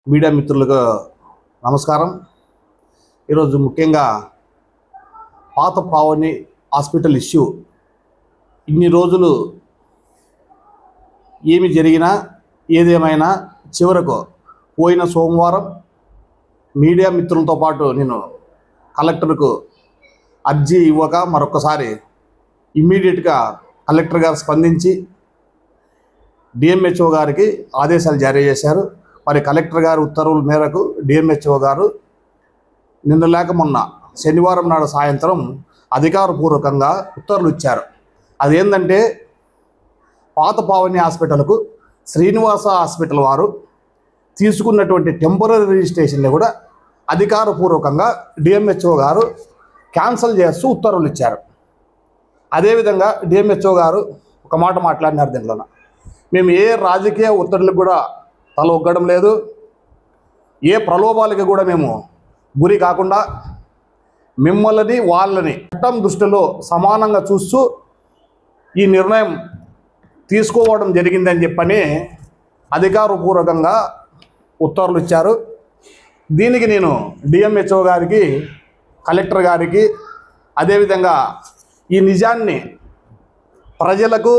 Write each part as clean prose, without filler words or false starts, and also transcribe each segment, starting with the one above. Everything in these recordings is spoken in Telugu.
మీడియా మిత్రులకు నమస్కారం. ఈరోజు ముఖ్యంగా పాత పావని హాస్పిటల్ ఇష్యూ, ఇన్ని రోజులు ఏమి జరిగినా ఏదేమైనా చివరకు పోయిన సోమవారం మీడియా మిత్రులతో పాటు నేను కలెక్టర్కు అర్జీ ఇవ్వక మరొకసారి ఇమ్మీడియట్గా కలెక్టర్ గారు స్పందించి డిఎంహెచ్ఓ గారికి ఆదేశాలు జారీ చేశారు. మరి కలెక్టర్ గారు ఉత్తర్వుల మేరకు డిఎంహెచ్ఓ గారు నిన్న లేక మొన్న శనివారం నాడు సాయంత్రం అధికారపూర్వకంగా ఉత్తర్వులు ఇచ్చారు. అదేంటంటే పాత పావని హాస్పిటల్కు శ్రీనివాస హాస్పిటల్ వారు తీసుకున్నటువంటి టెంపరీ రిజిస్ట్రేషన్ని కూడా అధికారపూర్వకంగా డిఎంహెచ్ఓ గారు క్యాన్సిల్ చేస్తూ ఉత్తర్వులు ఇచ్చారు. అదేవిధంగా డిఎంహెచ్ఓ గారు ఒక మాట మాట్లాడినారు. దీంట్లో మేము ఏ రాజకీయ ఒత్తిడిలకు కూడా తల ఒగ్గడం లేదు, ఏ ప్రలోభాలకి కూడా మేము గురి కాకుండా మిమ్మల్ని వాళ్ళని చట్టం దృష్టిలో సమానంగా చూస్తూ ఈ నిర్ణయం తీసుకోవడం జరిగిందని చెప్పని అధికారపూర్వకంగా ఉత్తర్వులు ఇచ్చారు. దీనికి నేను డిఎంహెచ్ఓ గారికి, కలెక్టర్ గారికి, అదేవిధంగా ఈ నిజాన్ని ప్రజలకు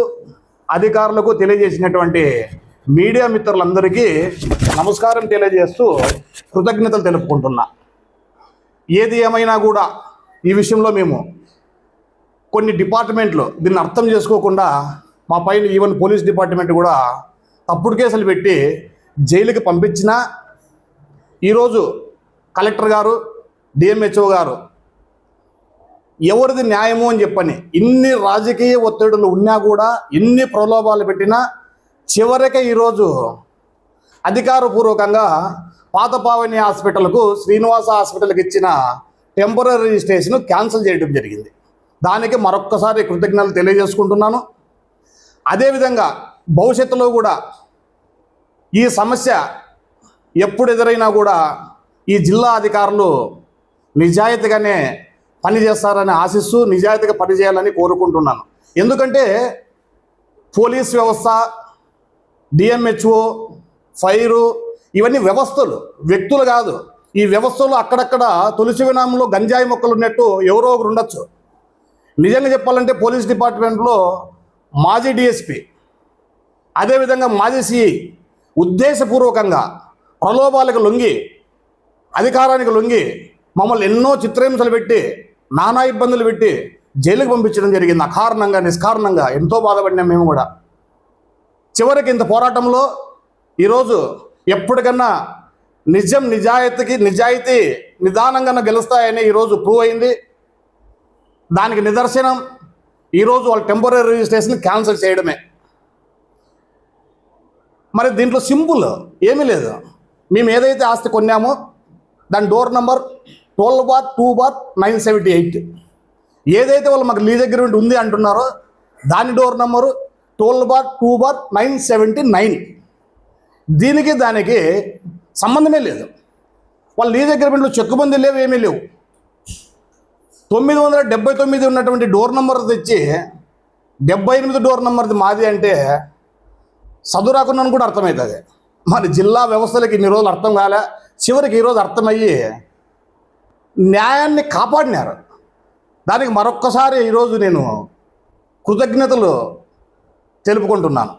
అధికారులకు తెలియజేసినటువంటి మీడియా మిత్రులందరికీ నమస్కారం తెలియజేస్తూ కృతజ్ఞతలు తెలుపుకుంటున్నా. ఏది ఏమైనా కూడా ఈ విషయంలో మేము కొన్ని డిపార్ట్మెంట్లు దీన్ని అర్థం చేసుకోకుండా మా పైన ఈవెన్ పోలీస్ డిపార్ట్మెంట్ కూడా తప్పుడు కేసులు పెట్టి జైలుకి పంపించినా ఈరోజు కలెక్టర్ గారు, డిఎంహెచ్ఓ గారు ఎవరిది న్యాయము అని చెప్పని ఇన్ని రాజకీయ ఒత్తిడులు ఉన్నా కూడా, ఇన్ని ప్రలోభాలు పెట్టినా చివరికి ఈరోజు అధికారపూర్వకంగా పాత పావని హాస్పిటల్కు శ్రీనివాస హాస్పిటల్కి ఇచ్చిన టెంపరీ రిజిస్ట్రేషన్ క్యాన్సిల్ చేయడం జరిగింది. దానికి మరొక్కసారి కృతజ్ఞతలు తెలియజేసుకుంటున్నాను. అదేవిధంగా భవిష్యత్తులో కూడా ఈ సమస్య ఎప్పుడు ఎదురైనా కూడా ఈ జిల్లా అధికారులు నిజాయితీగానే పనిచేస్తారని ఆశిస్తూ నిజాయితీగా పనిచేయాలని కోరుకుంటున్నాను. ఎందుకంటే పోలీస్ వ్యవస్థ, డిఎంహెచ్ఓ, ఫైరు ఇవన్నీ వ్యవస్థలు, వ్యక్తులు కాదు. ఈ వ్యవస్థలు అక్కడక్కడ తులసి వినామంలో గంజాయి మొక్కలు ఉన్నట్టు ఎవరో ఒకరు ఉండొచ్చు. నిజంగా చెప్పాలంటే పోలీస్ డిపార్ట్మెంట్లో మాజీ డిఎస్పి, అదేవిధంగా మాజీ సిఐ ఉద్దేశపూర్వకంగా ప్రలోభాలకు లొంగి, అధికారానికి లొంగి మమ్మల్ని ఎన్నో చిత్రహింసలు పెట్టి, నానా ఇబ్బందులు పెట్టి జైలుకి పంపించడం జరిగింది. అకారణంగా, నిష్కారణంగా ఎంతో బాధపడినాం మేము కూడా. చివరికి ఇంత పోరాటంలో ఈరోజు ఎప్పటికన్నా నిజాయితీ నిదానంగా గెలుస్తాయని ఈరోజు ప్రూవ్ అయింది. దానికి నిదర్శనం ఈరోజు వాళ్ళ టెంపరీ రిజిస్ట్రేషన్ క్యాన్సిల్ చేయడమే. మరి దీంట్లో సింపుల్ ఏమీ లేదు. మేము ఏదైతే ఆస్తి కొన్నామో దాని డోర్ నంబర్ 12/2/978, ఏదైతే వాళ్ళు మాకు లీజ్ అగ్రిమెంట్ ఉంది అంటున్నారో దాని డోర్ నంబరు 12/2/979. దీనికి దానికి సంబంధమే లేదు. వాళ్ళ లీజ్ అగ్రిమెంట్లో చెక్కుబంది లేవు, ఏమీ లేవు. 979 ఉన్నటువంటి డోర్ నంబర్ తెచ్చి 78 డోర్ నంబర్ది మాది అంటే చదువురాకున్నాను కూడా అర్థమవుతుంది. మరి జిల్లా వ్యవస్థలకు ఇన్ని రోజులు అర్థం కాలే, చివరికి ఈరోజు అర్థమయ్యి న్యాయాన్ని కాపాడినారు. దానికి మరొక్కసారి ఈరోజు నేను కృతజ్ఞతలు తెలుపుకుంటున్నాను.